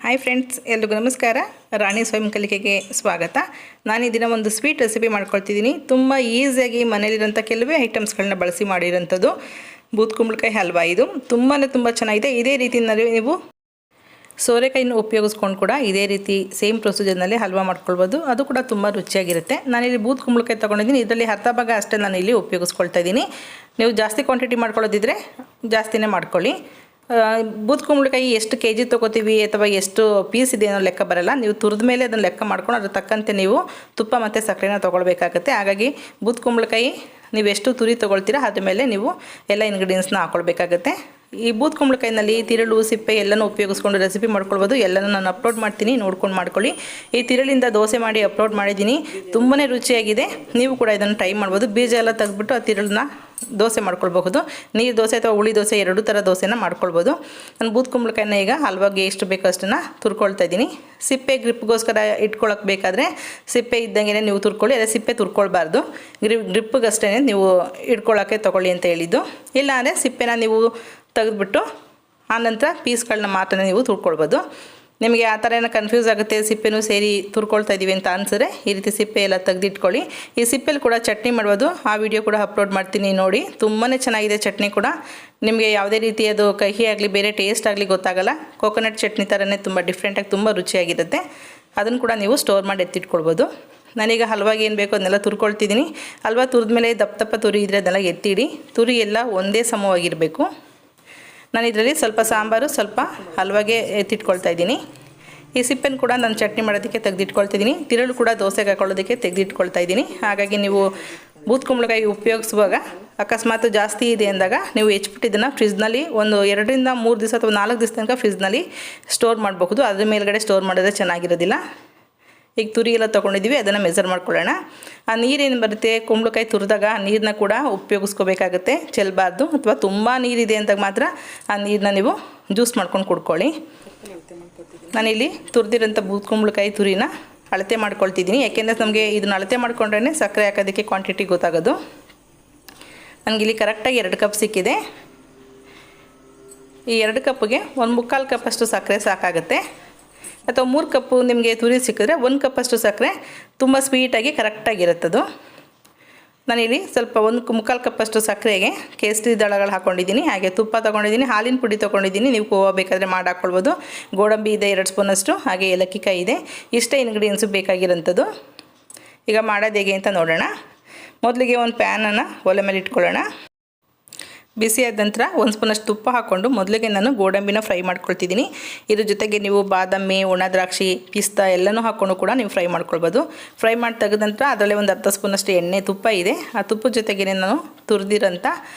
Hi friends, ಎಲ್ರಿಗೂ ನಮಸ್ಕಾರ. ರಾಣಿ ಸ್ವಯಂ ಕಲಿಕೆಗೆ ಸ್ವಾಗತ. ನಾನು ಈ ದಿನ ಒಂದು ಸ್ವೀಟ್ ರೆಸಿಪಿ ಮಾಡ್ಕೊಳ್ತಿದ್ದೀನಿ. ತುಂಬ ಈಸಿಯಾಗಿ ಮನೇಲಿರೋಂಥ ಕೆಲವೇ ಐಟಮ್ಸ್ಗಳನ್ನ ಬಳಸಿ ಮಾಡಿರೋಂಥದ್ದು ಬೂದ್ ಕುಂಬಳಕಾಯಿ ಹಲ್ವಾ. ಇದು ತುಂಬ ಚೆನ್ನಾಗಿದೆ. ಇದೇ ರೀತಿಯಲ್ಲಿ ನೀವು ಸೋರೆಕಾಯಿನ ಉಪಯೋಗಿಸ್ಕೊಂಡು ಕೂಡ ಇದೇ ರೀತಿ ಸೇಮ್ ಪ್ರೊಸೀಜರ್ನಲ್ಲಿ ಹಲ್ವಾ ಮಾಡ್ಕೊಳ್ಬೋದು. ಅದು ಕೂಡ ತುಂಬ ರುಚಿಯಾಗಿರುತ್ತೆ. ನಾನಿಲ್ಲಿ ಬೂದ್ ಕುಂಬಳಕಾಯಿ ತೊಗೊಂಡಿದ್ದೀನಿ. ಇದರಲ್ಲಿ ಅರ್ಧ ಭಾಗ ಅಷ್ಟೇ ನಾನು ಇಲ್ಲಿ ಉಪಯೋಗಿಸ್ಕೊಳ್ತಾ ಇದ್ದೀನಿ. ನೀವು ಜಾಸ್ತಿ ಕ್ವಾಂಟಿಟಿ ಮಾಡ್ಕೊಳ್ಳೋದಿದ್ರೆ ಜಾಸ್ತಿನೇ ಮಾಡ್ಕೊಳ್ಳಿ. ಬೂದ್ ಕುಂಬಳಕಾಯಿ ಎಷ್ಟು ಕೆ ಜಿ ತೊಗೋತೀವಿ ಅಥವಾ ಎಷ್ಟು ಪೀಸ್ ಇದೆ ಅನ್ನೋ ಲೆಕ್ಕ ಬರಲ್ಲ. ನೀವು ತುರಿದ ಮೇಲೆ ಅದನ್ನು ಲೆಕ್ಕ ಮಾಡ್ಕೊಂಡು ಅದ್ರ ತಕ್ಕಂತೆ ನೀವು ತುಪ್ಪ ಮತ್ತು ಸಕ್ಕರೆನ ತೊಗೊಳ್ಬೇಕಾಗತ್ತೆ. ಹಾಗಾಗಿ ಬೂದ್ ಕುಂಬಳಕಾಯಿ ನೀವು ಎಷ್ಟು ತುರಿ ತೊಗೊಳ್ತೀರಾ ಅದ್ರ ಮೇಲೆ ನೀವು ಎಲ್ಲ ಇಂಗ್ರೀಡಿಯೆಂಟ್ಸ್ನ ಹಾಕ್ಕೊಳ್ಬೇಕಾಗತ್ತೆ. ಈ ಬೂದ್ ಕುಂಬಳಕಾಯಿನಲ್ಲಿ ತಿರುಳು, ಸಿಪ್ಪೆ ಎಲ್ಲನೂ ಉಪಯೋಗಿಸ್ಕೊಂಡು ರೆಸಿಪಿ ಮಾಡ್ಕೊಳ್ಬೋದು. ಎಲ್ಲನೂ ನಾನು ಅಪ್ಲೋಡ್ ಮಾಡ್ತೀನಿ, ನೋಡ್ಕೊಂಡು ಮಾಡ್ಕೊಳ್ಳಿ. ಈ ತಿರುಳಿಂದ ದೋಸೆ ಮಾಡಿ ಅಪ್ಲೋಡ್ ಮಾಡಿದ್ದೀನಿ. ತುಂಬಾ ರುಚಿಯಾಗಿದೆ. ನೀವು ಕೂಡ ಇದನ್ನು ಟ್ರೈ ಮಾಡ್ಬೋದು. ಬೀಜ ಎಲ್ಲ ತೆಗೆದ್ಬಿಟ್ಟು ಆ ತಿರುಳನ್ನ ದೋಸೆ ಮಾಡ್ಕೊಳ್ಬಹುದು. ನೀರು ದೋಸೆ ಅಥವಾ ಹುಳಿ ದೋಸೆ ಎರಡೂ ಥರ ದೋಸೆನ ಮಾಡ್ಕೊಳ್ಬೋದು. ನಾನು ಬೂದ್ ಕುಂಬಳಕಾಯಿನ ಈಗ ಹಲ್ವಾಗೆ ಎಷ್ಟು ಬೇಕೋ ಅಷ್ಟನ್ನು ತುರ್ಕೊಳ್ತಾ ಇದ್ದೀನಿ. ಸಿಪ್ಪೆ ಗ್ರಿಪ್ಗೋಸ್ಕರ ಇಟ್ಕೊಳ್ಳೋಕೆ ಬೇಕಾದರೆ ಸಿಪ್ಪೆ ಇದ್ದಂಗೆ ನೀವು ತುರ್ಕೊಳ್ಳಿ. ಅದೇ ಸಿಪ್ಪೆ ತುರ್ಕೊಳ್ಬಾರ್ದು, ಗ್ರಿಪ್ಗಷ್ಟೇ ನೀವು ಇಟ್ಕೊಳ್ಳೋಕ್ಕೆ ತೊಗೊಳ್ಳಿ ಅಂತ ಹೇಳಿದ್ದು. ಇಲ್ಲ ಅಂದರೆ ಸಿಪ್ಪೆನ ನೀವು ತೆಗೆದುಬಿಟ್ಟು ಆನಂತರ ಪೀಸ್ಗಳನ್ನ ಮಾತ್ರ ನೀವು ತುರ್ಕೊಳ್ಬೋದು. ನಿಮಗೆ ಆ ಥರ ಏನೋ ಕನ್ಫ್ಯೂಸ್ ಆಗುತ್ತೆ, ಸಿಪ್ಪೆನೂ ಸೇರಿ ತುರ್ಕೊಳ್ತಾ ಇದ್ದೀವಿ ಅಂತ ಅನಿಸಿದ್ರೆ ಈ ರೀತಿ ಸಿಪ್ಪೆ ಎಲ್ಲ ತೆಗೆದಿಟ್ಕೊಳ್ಳಿ. ಈ ಸಿಪ್ಪೆಲಿ ಕೂಡ ಚಟ್ನಿ ಮಾಡ್ಬೋದು. ಆ ವಿಡಿಯೋ ಕೂಡ ಅಪ್ಲೋಡ್ ಮಾಡ್ತೀನಿ, ನೋಡಿ. ತುಂಬಾ ಚೆನ್ನಾಗಿದೆ ಚಟ್ನಿ ಕೂಡ. ನಿಮಗೆ ಯಾವುದೇ ರೀತಿ ಅದು ಕಹಿ ಆಗಲಿ ಬೇರೆ ಟೇಸ್ಟ್ ಆಗಲಿ ಗೊತ್ತಾಗಲ್ಲ. ಕೋಕೋನಟ್ ಚಟ್ನಿ ಥರನೇ ತುಂಬ ಡಿಫ್ರೆಂಟಾಗಿ ತುಂಬ ರುಚಿಯಾಗಿರುತ್ತೆ. ಅದನ್ನು ಕೂಡ ನೀವು ಸ್ಟೋರ್ ಮಾಡಿ ಎತ್ತಿಟ್ಕೊಳ್ಬೋದು. ನಾನೀಗ ಹಲ್ವಾಗೆ ಏನು ಬೇಕೋ ಅದನ್ನೆಲ್ಲ ತುರ್ಕೊಳ್ತಿದ್ದೀನಿ. ಹಲ್ವಾ ತುರಿದ್ಮೇಲೆ ದಪ್ಪ ತುರಿ ಇದ್ದರೆ ಅದನ್ನೆಲ್ಲ ಎತ್ತಿಡಿ. ತುರಿ ಎಲ್ಲ ಒಂದೇ ಸಮವಾಗಿರಬೇಕು. ನಾನು ಇದರಲ್ಲಿ ಸ್ವಲ್ಪ ಸಾಂಬಾರು, ಸ್ವಲ್ಪ ಹಲ್ವಾಗೆ ಎತ್ತಿಟ್ಕೊಳ್ತಾ ಇದ್ದೀನಿ. ಈ ಸಿಪ್ಪೆನ ಕೂಡ ನಾನು ಚಟ್ನಿ ಮಾಡೋದಕ್ಕೆ ತೆಗೆದಿಟ್ಕೊಳ್ತಿದ್ದೀನಿ. ತಿರುಳು ಕೂಡ ದೋಸೆಗೆ ಹಾಕೊಳ್ಳೋದಕ್ಕೆ ತೆಗೆದಿಟ್ಕೊಳ್ತಾ ಇದ್ದೀನಿ. ಹಾಗಾಗಿ ನೀವು ಬೂದ್ ಕುಂಬಳಕಾಯಿ ಉಪಯೋಗಿಸುವಾಗ ಅಕಸ್ಮಾತ್ ಜಾಸ್ತಿ ಇದೆ ಅಂದಾಗ ನೀವು ಹೆಚ್ಚಿಬಿಟ್ಟು ಇದನ್ನು ಫ್ರಿಜ್ನಲ್ಲಿ ಒಂದು 2 ರಿಂದ 3 ದಿವಸ ಅಥವಾ 4 ದಿವಸ ತನಕ ಫ್ರಿಜ್ನಲ್ಲಿ ಸ್ಟೋರ್ ಮಾಡಬಹುದು. ಅದ್ರ ಮೇಲ್ಗಡೆ ಸ್ಟೋರ್ ಮಾಡಿದ್ರೆ ಚೆನ್ನಾಗಿರೋದಿಲ್ಲ. ಈಗ ತುರಿ ಎಲ್ಲ ತೊಗೊಂಡಿದ್ದೀವಿ, ಅದನ್ನು ಮೆಜರ್ ಮಾಡ್ಕೊಳ್ಳೋಣ. ಆ ನೀರೇನು ಬರುತ್ತೆ ಕುಂಬಳಕಾಯಿ ತುರಿದಾಗ ಆ ನೀರನ್ನ ಕೂಡ ಉಪಯೋಗಿಸ್ಕೋಬೇಕಾಗುತ್ತೆ, ಚೆಲ್ಲಬಾರ್ದು. ಅಥವಾ ತುಂಬ ನೀರಿದೆ ಅಂದಾಗ ಮಾತ್ರ ಆ ನೀರನ್ನ ನೀವು ಜ್ಯೂಸ್ ಮಾಡ್ಕೊಂಡು ಕುಡ್ಕೊಳ್ಳಿ. ನಾನಿಲ್ಲಿ ತುರಿದಿರೋಂಥ ಬೂದ್ ಕುಂಬಳಕಾಯಿ ತುರಿನ ಅಳತೆ ಮಾಡ್ಕೊಳ್ತಿದ್ದೀನಿ. ಯಾಕೆಂದರೆ ನಮಗೆ ಇದನ್ನ ಅಳತೆ ಮಾಡ್ಕೊಂಡ್ರೆ ಸಕ್ಕರೆ ಹಾಕೋದಕ್ಕೆ ಕ್ವಾಂಟಿಟಿ ಗೊತ್ತಾಗೋದು. ನನಗಿಲ್ಲಿ ಕರೆಕ್ಟಾಗಿ 2 ಕಪ್ ಸಿಕ್ಕಿದೆ. ಈ 2 ಕಪ್ಪಿಗೆ 1/4 ಕಪ್ಪಷ್ಟು ಸಕ್ಕರೆ ಸಾಕಾಗುತ್ತೆ. ಅಥವಾ 3 ಕಪ್ಪು ನಿಮಗೆ ತುರಿ ಸಿಕ್ಕಿದ್ರೆ 1 ಕಪ್ಪಷ್ಟು ಸಕ್ಕರೆ ತುಂಬ ಸ್ವೀಟಾಗಿ ಕರೆಕ್ಟಾಗಿರುತ್ತದು. ನಾನಿಲ್ಲಿ ಸ್ವಲ್ಪ 1/4 ಕಪ್ಪಷ್ಟು ಸಕ್ಕರೆಗೆ ಕೇಸರಿ ದಳಗಳು ಹಾಕ್ಕೊಂಡಿದ್ದೀನಿ. ಹಾಗೆ ತುಪ್ಪ ತೊಗೊಂಡಿದ್ದೀನಿ, ಹಾಲಿನ ಪುಡಿ ತೊಗೊಂಡಿದ್ದೀನಿ. ನೀವು ಕೋವಾ ಬೇಕಾದರೆ ಮಾಡಿ ಹಾಕ್ಕೊಳ್ಬೋದು. ಗೋಡಂಬಿ ಇದೆ 2 ಸ್ಪೂನಷ್ಟು, ಹಾಗೆ ಏಲಕ್ಕಿಕಾಯಿ ಇದೆ. ಇಷ್ಟೇ ಇಂಗ್ರೀಡಿಯೆಂಟ್ಸು ಬೇಕಾಗಿರೋಂಥದ್ದು. ಈಗ ಮಾಡೋದು ಹೇಗೆ ಅಂತ ನೋಡೋಣ. ಮೊದಲಿಗೆ ಒಂದು ಪ್ಯಾನನ್ನು ಒಲೆ ಮೇಲೆ ಇಟ್ಕೊಳ್ಳೋಣ. ಬಿಸಿಯಾದ ನಂತರ 1 ಸ್ಪೂನಷ್ಟು ತುಪ್ಪ ಹಾಕ್ಕೊಂಡು ಮೊದಲಿಗೆ ನಾನು ಗೋಡಂಬಿನ ಫ್ರೈ ಮಾಡ್ಕೊಳ್ತಿದ್ದೀನಿ. ಇದ್ರ ಜೊತೆಗೆ ನೀವು ಬಾದಾಮಿ, ಒಣ ದ್ರಾಕ್ಷಿ, ಪಿಸ್ತಾ ಎಲ್ಲನೂ ಹಾಕ್ಕೊಂಡು ಕೂಡ ನೀವು ಫ್ರೈ ಮಾಡ್ಕೊಳ್ಬೋದು. ಫ್ರೈ ಮಾಡಿ ತೆಗೆದ ನಂತರ ಅದರಲ್ಲೇ ಒಂದು ಅರ್ಧ ಸ್ಪೂನಷ್ಟು ಎಣ್ಣೆ, ತುಪ್ಪ ಇದೆ. ಆ ತುಪ್ಪದ ಜೊತೆಗೆ ನಾನು ತುರಿದಿರೋಂಥ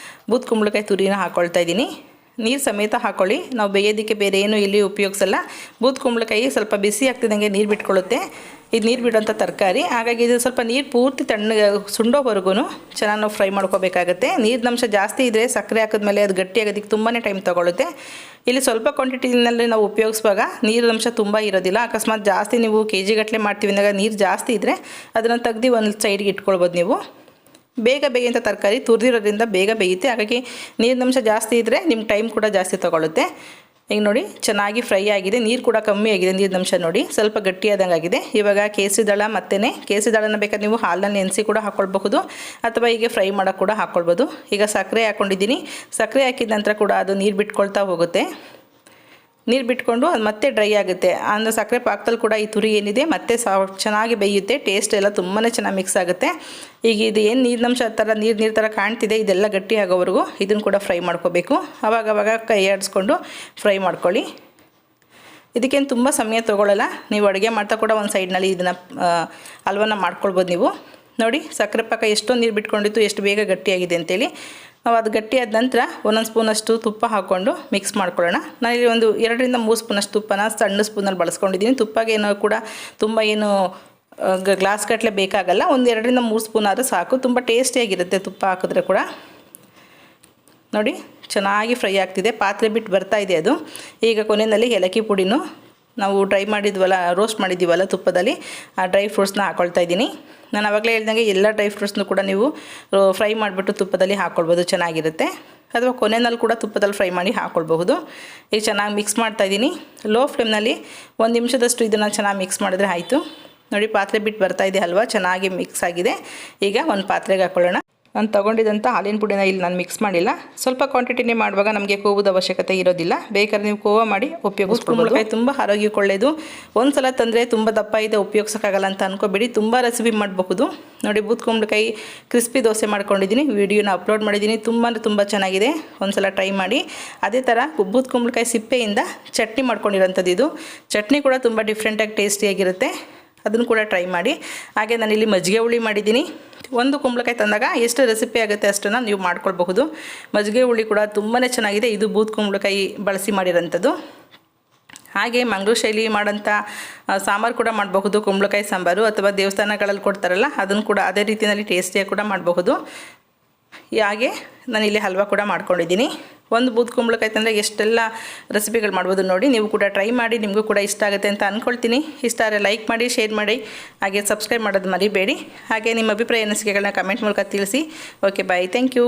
ಬೂದ್ ಕುಂಬಳಕಾಯಿ ತುರಿನ ಹಾಕ್ಕೊಳ್ತಾ ಇದ್ದೀನಿ. ನೀರು ಸಮೇತ ಹಾಕ್ಕೊಳ್ಳಿ. ನಾವು ಬೇಯೋದಕ್ಕೆ ಬೇರೆ ಏನು ಇಲ್ಲಿ ಉಪಯೋಗಿಸಲ್ಲ. ಬೂದ್ ಕುಂಬಳಕಾಯಿ ಸ್ವಲ್ಪ ಬಿಸಿ ಆಗ್ತಿದ್ದಂಗೆ ನೀರು ಬಿಟ್ಕೊಳ್ಳುತ್ತೆ. ಇದು ನೀರು ಬಿಡೋಂಥ ತರಕಾರಿ. ಹಾಗಾಗಿ ಇದು ಸ್ವಲ್ಪ ನೀರು ಪೂರ್ತಿ ತಣ್ಣಗೆ ಸುಂಡೋವರೆಗೂ ಚೆನ್ನಾಗಿ ನಾವು ಫ್ರೈ ಮಾಡ್ಕೋಬೇಕಾಗತ್ತೆ. ನೀರಿನಂಶ ಜಾಸ್ತಿ ಇದ್ದರೆ ಸಕ್ಕರೆ ಹಾಕಿದ್ಮೇಲೆ ಅದು ಗಟ್ಟಿಯಾಗೋದಕ್ಕೆ ತುಂಬಾ ಟೈಮ್ ತೊಗೊಳುತ್ತೆ. ಇಲ್ಲಿ ಸ್ವಲ್ಪ ಕ್ವಾಂಟಿಟಿನಲ್ಲಿ ನಾವು ಉಪಯೋಗಿಸುವಾಗ ನೀರಿನಂಶ ತುಂಬ ಇರೋದಿಲ್ಲ. ಅಕಸ್ಮಾತ್ ಜಾಸ್ತಿ ನೀವು ಕೆಜಿ ಗಟ್ಟಲೆ ಮಾಡ್ತೀವಿ ಅಂದಾಗ ನೀರು ಜಾಸ್ತಿ ಇದ್ದರೆ ಅದನ್ನು ತೆಗ್ದು ಒಂದು ಸೈಡ್ಗೆ ಇಟ್ಕೊಳ್ಬೋದು. ನೀವು ಬೇಗ ಬೇಯುವಂಥ ತರಕಾರಿ ತುರಿದಿರೋದ್ರಿಂದ ಬೇಗ ಬೇಯುತ್ತೆ. ಹಾಗಾಗಿ ನೀರಿನಂಶ ಜಾಸ್ತಿ ಇದ್ದರೆ ನಿಮ್ಮ ಟೈಮ್ ಕೂಡ ಜಾಸ್ತಿ ತೊಗೊಳುತ್ತೆ. ಈಗ ನೋಡಿ ಚೆನ್ನಾಗಿ ಫ್ರೈ ಆಗಿದೆ. ನೀರು ಕೂಡ ಕಮ್ಮಿ ಆಗಿದೆ. ನೀರಿನಂಶ ನೋಡಿ ಸ್ವಲ್ಪ ಗಟ್ಟಿಯಾದಂಗೆ ಆಗಿದೆ. ಇವಾಗ ಕೇಸರಿ ದಳ ಮತ್ತೇ ಕೇಸರಿ ದಳನ ಬೇಕಾದ್ರೆ ನೀವು ಹಾಲನ್ನು ನೆನೆಸಿ ಕೂಡ ಹಾಕ್ಕೊಳ್ಬಹುದು, ಅಥವಾ ಹೀಗೆ ಫ್ರೈ ಮಾಡೋಕ್ಕೆ ಕೂಡ ಹಾಕ್ಕೊಳ್ಬೋದು. ಈಗ ಸಕ್ಕರೆ ಹಾಕ್ಕೊಂಡಿದ್ದೀನಿ. ಸಕ್ಕರೆ ಹಾಕಿದ ನಂತರ ಕೂಡ ಅದು ನೀರು ಬಿಟ್ಕೊಳ್ತಾ ಹೋಗುತ್ತೆ. ನೀರು ಬಿಟ್ಕೊಂಡು ಅದು ಮತ್ತೆ ಡ್ರೈ ಆಗುತ್ತೆ. ಅಂದರೆ ಸಕ್ಕರೆ ಪಾಕದಲ್ಲಿ ಕೂಡ ಈ ತುರಿ ಏನಿದೆ ಮತ್ತೆ ಚೆನ್ನಾಗಿ ಬೇಯುತ್ತೆ. ಟೇಸ್ಟ್ ಎಲ್ಲ ತುಂಬಾ ಚೆನ್ನಾಗಿ ಮಿಕ್ಸ್ ಆಗುತ್ತೆ. ಈಗ ಇದು ಏನು ನೀರಿನಂಶ ಥರ ನೀರು ಥರ ಕಾಣ್ತಿದೆ, ಇದೆಲ್ಲ ಗಟ್ಟಿ ಆಗೋವರೆಗೂ ಇದನ್ನು ಕೂಡ ಫ್ರೈ ಮಾಡ್ಕೋಬೇಕು. ಆವಾಗ ಕೈ ಆಡಿಸ್ಕೊಂಡು ಫ್ರೈ ಮಾಡ್ಕೊಳ್ಳಿ. ಇದಕ್ಕೇನು ತುಂಬ ಸಮಯ ತೊಗೊಳ್ಳಲ್ಲ. ನೀವು ಅಡುಗೆ ಮಾಡ್ತಾ ಕೂಡ ಒಂದು ಸೈಡ್ನಲ್ಲಿ ಇದನ್ನು ಹಲ್ವನ ಮಾಡ್ಕೊಳ್ಬೋದು. ನೀವು ನೋಡಿ ಸಕ್ಕರೆ ಪಾಕ ಎಷ್ಟೊಂದು ನೀರು ಬಿಟ್ಕೊಂಡಿತ್ತು, ಎಷ್ಟು ಬೇಗ ಗಟ್ಟಿಯಾಗಿದೆ ಅಂತೇಳಿ. ನಾವು ಅದು ಗಟ್ಟಿಯಾದ ನಂತರ 1 ಸ್ಪೂನಷ್ಟು ತುಪ್ಪ ಹಾಕ್ಕೊಂಡು ಮಿಕ್ಸ್ ಮಾಡ್ಕೊಳ್ಳೋಣ. ನಾನಿಲ್ಲಿ ಒಂದು 2 ರಿಂದ 3 ಸ್ಪೂನಷ್ಟು ತುಪ್ಪನ ಸಣ್ಣ ಸ್ಪೂನಲ್ಲಿ ಬಳಸ್ಕೊಂಡಿದ್ದೀನಿ. ತುಪ್ಪಗೇನೋ ಕೂಡ ತುಂಬ ಏನು ಗ್ಲಾಸ್ ಗಟ್ಟಲೆ ಬೇಕಾಗಲ್ಲ. ಒಂದು 2 ರಿಂದ 3 ಸ್ಪೂನ್ ಆದರೂ ಸಾಕು. ತುಂಬ ಟೇಸ್ಟಿಯಾಗಿರುತ್ತೆ ತುಪ್ಪ ಹಾಕಿದ್ರೆ ಕೂಡ. ನೋಡಿ ಚೆನ್ನಾಗಿ ಫ್ರೈ ಆಗ್ತಿದೆ, ಪಾತ್ರೆ ಬಿಟ್ಟು ಬರ್ತಾ ಇದೆ ಅದು. ಈಗ ಕೊನೆಯಲ್ಲಿ ಏಲಕ್ಕಿ ಪುಡಿನೂ ನಾವು ಡ್ರೈ ಮಾಡಿದ್ವಲ್ಲ, ರೋಸ್ಟ್ ಮಾಡಿದ್ದೀವಲ್ಲ ತುಪ್ಪದಲ್ಲಿ, ಆ ಡ್ರೈ ಫ್ರೂಟ್ಸ್ನ ಹಾಕ್ಕೊಳ್ತಾ ಇದ್ದೀನಿ. ನಾನು ಆವಾಗಲೇ ಹೇಳ್ದಂಗೆ ಎಲ್ಲ ಡ್ರೈ ಫ್ರೂಟ್ಸ್ನೂ ಕೂಡ ನೀವು ಫ್ರೈ ಮಾಡಿಬಿಟ್ಟು ತುಪ್ಪದಲ್ಲಿ ಹಾಕ್ಕೊಳ್ಬೋದು, ಚೆನ್ನಾಗಿರುತ್ತೆ. ಅಥವಾ ಕೊನೆಯಲ್ಲಿ ಕೂಡ ತುಪ್ಪದಲ್ಲಿ ಫ್ರೈ ಮಾಡಿ ಹಾಕ್ಕೊಳ್ಬಹುದು. ಈಗ ಚೆನ್ನಾಗಿ ಮಿಕ್ಸ್ ಮಾಡ್ತಾಯಿದ್ದೀನಿ. ಲೋ ಫ್ಲೇಮ್ನಲ್ಲಿ 1 ನಿಮಿಷದಷ್ಟು ಇದನ್ನು ಚೆನ್ನಾಗಿ ಮಿಕ್ಸ್ ಮಾಡಿದ್ರೆ ಆಯಿತು. ನೋಡಿ ಪಾತ್ರೆ ಬಿಟ್ಟು ಬರ್ತಾಯಿದೆ ಹಲ್ವಾ, ಚೆನ್ನಾಗಿ ಮಿಕ್ಸ್ ಆಗಿದೆ. ಈಗ ಒಂದು ಪಾತ್ರೆಗೆ ಹಾಕ್ಕೊಳ್ಳೋಣ. ನಾನು ತೊಗೊಂಡಿದ್ದಂಥ ಹಾಲಿನ ಪುಡಿನ ಇಲ್ಲಿ ನಾನು ಮಿಕ್ಸ್ ಮಾಡಿಲ್ಲ. ಸ್ವಲ್ಪ ಕ್ವಾಂಟಿಟಿನೇ ಮಾಡುವಾಗ ನಮಗೆ ಕೋವದ ಅವಶ್ಯಕತೆ ಇರೋದಿಲ್ಲ. ಬೇಕಾದ್ರೆ ನೀವು ಕೋವ ಮಾಡಿ ಉಪಯೋಗಿಸ್ಕೊಳ್ಳಿ. ತುಂಬ ಆರೋಗ್ಯಕ್ಕೆ ಒಳ್ಳೆಯದು. ಒಂದು ಸಲ ತಂದರೆ ತುಂಬ ದಪ್ಪ ಇದೆ ಉಪಯೋಗಿಸೋಕ್ಕಾಗಲ್ಲ ಅಂತ ಅಂದ್ಕೋಬೇಡಿ, ತುಂಬ ರೆಸಿಪಿ ಮಾಡಬಹುದು. ನೋಡಿ ಬೂದ್ಕುಂಬಳಕಾಯಿ ಕ್ರಿಸ್ಪಿ ದೋಸೆ ಮಾಡ್ಕೊಂಡಿದ್ದೀನಿ, ವಿಡಿಯೋನ ಅಪ್ಲೋಡ್ ಮಾಡಿದ್ದೀನಿ. ತುಂಬ ಚೆನ್ನಾಗಿದೆ, ಒಂದು ಸಲ ಟ್ರೈ ಮಾಡಿ. ಅದೇ ಥರ ಬೂದ್ಕುಂಬಳಕಾಯಿ ಸಿಪ್ಪೆಯಿಂದ ಚಟ್ನಿ ಮಾಡ್ಕೊಂಡಿರೋಂಥದ್ದು. ಇದು ಚಟ್ನಿ ಕೂಡ ತುಂಬ ಡಿಫ್ರೆಂಟಾಗಿ ಟೇಸ್ಟಿಯಾಗಿರುತ್ತೆ, ಅದನ್ನು ಕೂಡ ಟ್ರೈ ಮಾಡಿ. ಹಾಗೆ ನಾನಿಲ್ಲಿ ಮಜ್ಜಿಗೆ ಹುಳಿ ಮಾಡಿದ್ದೀನಿ. ಒಂದು ಕುಂಬಳಕಾಯಿ ತಂದಾಗ ಎಷ್ಟು ರೆಸಿಪಿ ಆಗುತ್ತೆ ಅಷ್ಟನ್ನು ನೀವು ಮಾಡ್ಕೊಳ್ಬಹುದು. ಮಜ್ಜಿಗೆ ಹುಳಿ ಕೂಡ ತುಂಬಾ ಚೆನ್ನಾಗಿದೆ. ಇದು ಬೂದ್ಕುಂಬಳಕಾಯಿ ಬಳಸಿ ಮಾಡಿರೋಂಥದ್ದು. ಹಾಗೆ ಮಂಗಳೂರು ಶೈಲಿ ಮಾಡೋಂಥ ಸಾಂಬಾರು ಕೂಡ ಮಾಡಬಹುದು. ಕುಂಬಳಕಾಯಿ ಸಾಂಬಾರು ಅಥವಾ ದೇವಸ್ಥಾನಗಳಲ್ಲಿ ಕೊಡ್ತಾರಲ್ಲ, ಅದನ್ನು ಕೂಡ ಅದೇ ರೀತಿಯಲ್ಲಿ ಟೇಸ್ಟಿಯಾಗಿ ಕೂಡ ಮಾಡಬಹುದು. ಹಾಗೆ ನಾನಿಲ್ಲಿ ಹಲ್ವಾ ಕೂಡ ಮಾಡ್ಕೊಂಡಿದ್ದೀನಿ. ಒಂದು ಬೂದ್ಕುಂಬಳಕಾಯಿ ತಂದರೆ ಎಷ್ಟೆಲ್ಲ ರೆಸಿಪಿಗಳು ಮಾಡ್ಬೋದು ನೋಡಿ. ನೀವು ಕೂಡ ಟ್ರೈ ಮಾಡಿ, ನಿಮಗೂ ಕೂಡ ಇಷ್ಟ ಆಗುತ್ತೆ ಅಂತ ಅಂದ್ಕೊಳ್ತೀನಿ. ಇಷ್ಟ ಆದರೆ ಲೈಕ್ ಮಾಡಿ, ಶೇರ್ ಮಾಡಿ, ಹಾಗೆ ಸಬ್ಸ್ಕ್ರೈಬ್ ಮಾಡೋದು ಮರಿಬೇಡಿ. ಹಾಗೆ ನಿಮ್ಮ ಅಭಿಪ್ರಾಯ ಅನಿಸಿಕೆಗಳನ್ನ ಕಮೆಂಟ್ ಮೂಲಕ ತಿಳಿಸಿ. Okay, bye, thank you.